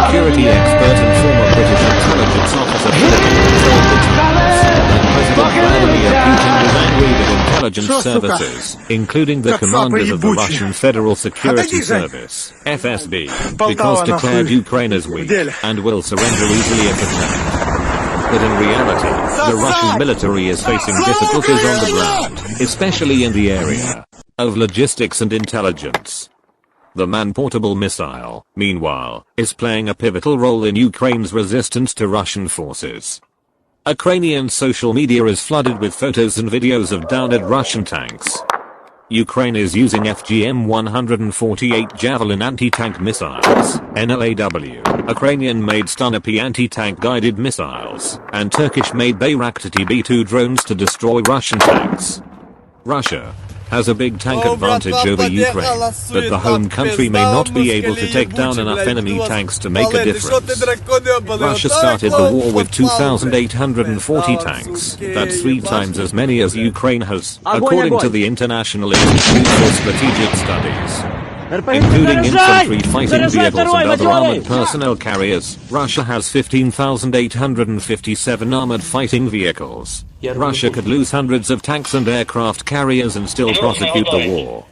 security expert and former British intelligence officer told the Times that President Vladimir Putin was angry with intelligence services, including the commanders of the Russian Federal Security Service, FSB, because declared Ukraine as weak and will surrender easily if attacked. But in reality, the Russian military is facing difficulties on the ground, especially in the area of logistics and intelligence. The man-portable missile, meanwhile, is playing a pivotal role in Ukraine's resistance to Russian forces. Ukrainian social media is flooded with photos and videos of downed Russian tanks. Ukraine is using FGM-148 Javelin anti-tank missiles, NLAW, Ukrainian-made Stugna-P anti-tank guided missiles, and Turkish-made Bayraktar B-2 drones to destroy Russian tanks. Russia has a big tank advantage over Ukraine, but the home country may not be able to take down enough enemy tanks to make a difference. Russia started the war with 2,840 tanks, that's 3 times as many as Ukraine has, according to the International Institute for Strategic Studies. Including infantry fighting vehicles and other armored personnel carriers, Russia has 15,857 armored fighting vehicles. Russia could lose hundreds of tanks and aircraft carriers and still prosecute the war.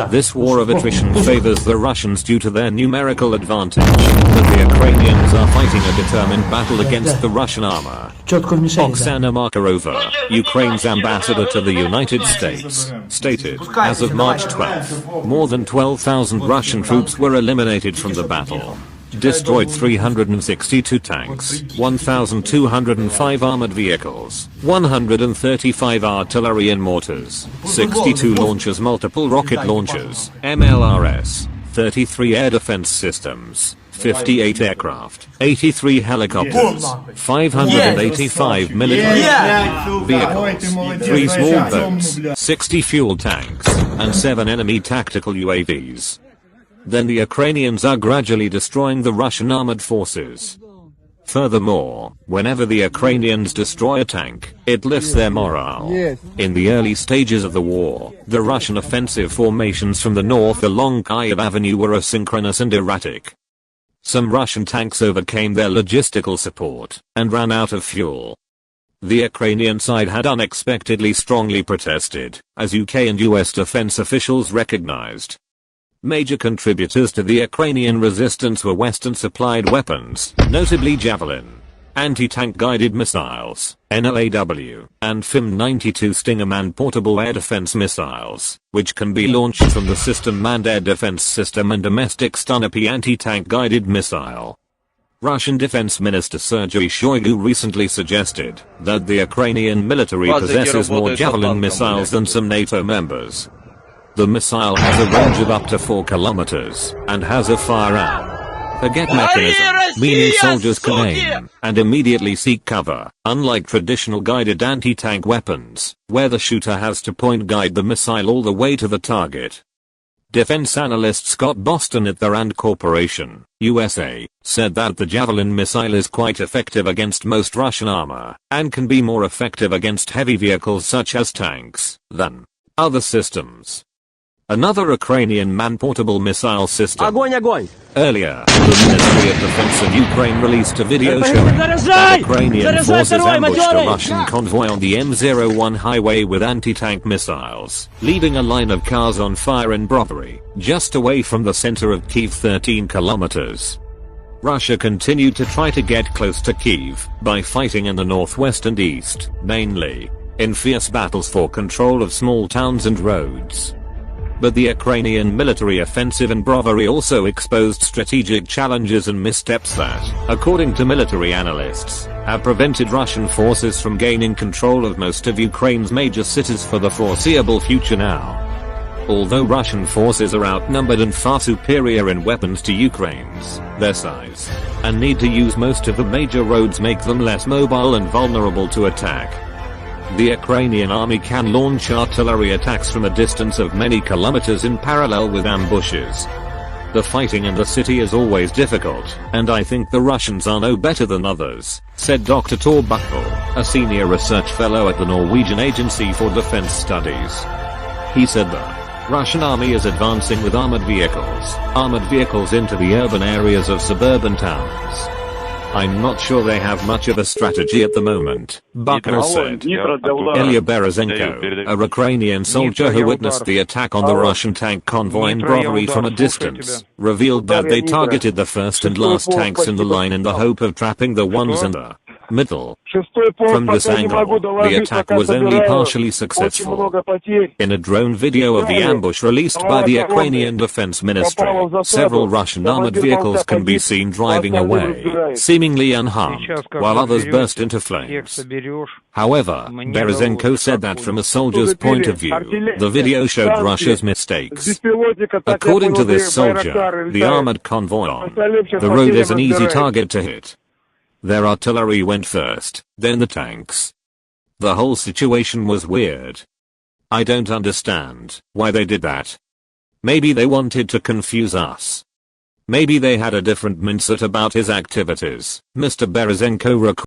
This war of attrition favors the Russians due to their numerical advantage, but the Ukrainians are fighting a determined battle against the Russian armor. Oksana Markarova, Ukraine's ambassador to the United States, stated, as of March 12, more than 12,000 Russian troops were eliminated from the battle. Destroyed 362 tanks, 1,205 armored vehicles, 135 artillery and mortars, 62 launchers, multiple rocket launchers, MLRS, 33 air defense systems, 58 aircraft, 83 helicopters, 585 military vehicles, 3 small boats, 60 fuel tanks, and 7 enemy tactical UAVs. Then the Ukrainians are gradually destroying the Russian armored forces. Furthermore, whenever the Ukrainians destroy a tank, it lifts their morale. In the early stages of the war, the Russian offensive formations from the north along Kyiv Avenue were asynchronous and erratic. Some Russian tanks overcame their logistical support and ran out of fuel. The Ukrainian side had unexpectedly strongly protested, as UK and US defense officials recognized. Major contributors to the Ukrainian resistance were Western-supplied weapons, notably Javelin, anti-tank guided missiles, NLAW, and FIM-92 Stinger man-portable air defense missiles, which can be launched from the system-manned air defense system and domestic Stugna-P anti-tank guided missile. Russian Defense Minister Sergei Shoigu recently suggested that the Ukrainian military possesses more Javelin missiles than some NATO members. The missile has a range of up to 4 kilometers, and has a firearm. Forget mechanism, meaning soldiers can aim, and immediately seek cover, unlike traditional guided anti-tank weapons, where the shooter has to point guide the missile all the way to the target. Defense analyst Scott Boston at the Rand Corporation, USA, said that the Javelin missile is quite effective against most Russian armor, and can be more effective against heavy vehicles such as tanks, than other systems. Another Ukrainian man-portable missile system. Earlier, the Ministry of Defense of Ukraine released a video showing that Ukrainian forces ambushed a Russian convoy on the M01 highway with anti-tank missiles, leaving a line of cars on fire in Brovary, just away from the center of Kiev 13 kilometers. Russia continued to try to get close to Kiev by fighting in the northwest and east, mainly in fierce battles for control of small towns and roads. But the Ukrainian military offensive in Brovary also exposed strategic challenges and missteps that, according to military analysts, have prevented Russian forces from gaining control of most of Ukraine's major cities for the foreseeable future now. Although Russian forces are outnumbered and far superior in weapons to Ukraine's, their size and need to use most of the major roads make them less mobile and vulnerable to attack. The Ukrainian army can launch artillery attacks from a distance of many kilometers in parallel with ambushes. The fighting in the city is always difficult, and I think the Russians are no better than others, said Dr. Tor Buchel, a senior research fellow at the Norwegian Agency for Defense Studies. He said that Russian army is advancing with armored vehicles into the urban areas of suburban towns. I'm not sure they have much of a strategy at the moment, Buckner said. Ilya Berezhenko, a Ukrainian soldier who witnessed the attack on the Russian tank convoy in Brovary from a distance, revealed that they targeted the first and last tanks in the line in the hope of trapping the ones in the middle. From this angle, the attack was only partially successful. In a drone video of the ambush released by the Ukrainian Defense Ministry, several Russian armored vehicles can be seen driving away, seemingly unharmed, while others burst into flames. However, Berezhenko said that from a soldier's point of view, the video showed Russia's mistakes. According to this soldier, the armored convoy on the road is an easy target to hit. Their artillery went first, then the tanks. The whole situation was weird. I don't understand why they did that. Maybe they wanted to confuse us. Maybe they had a different mindset about his activities, Mr. Berezhenko recalled.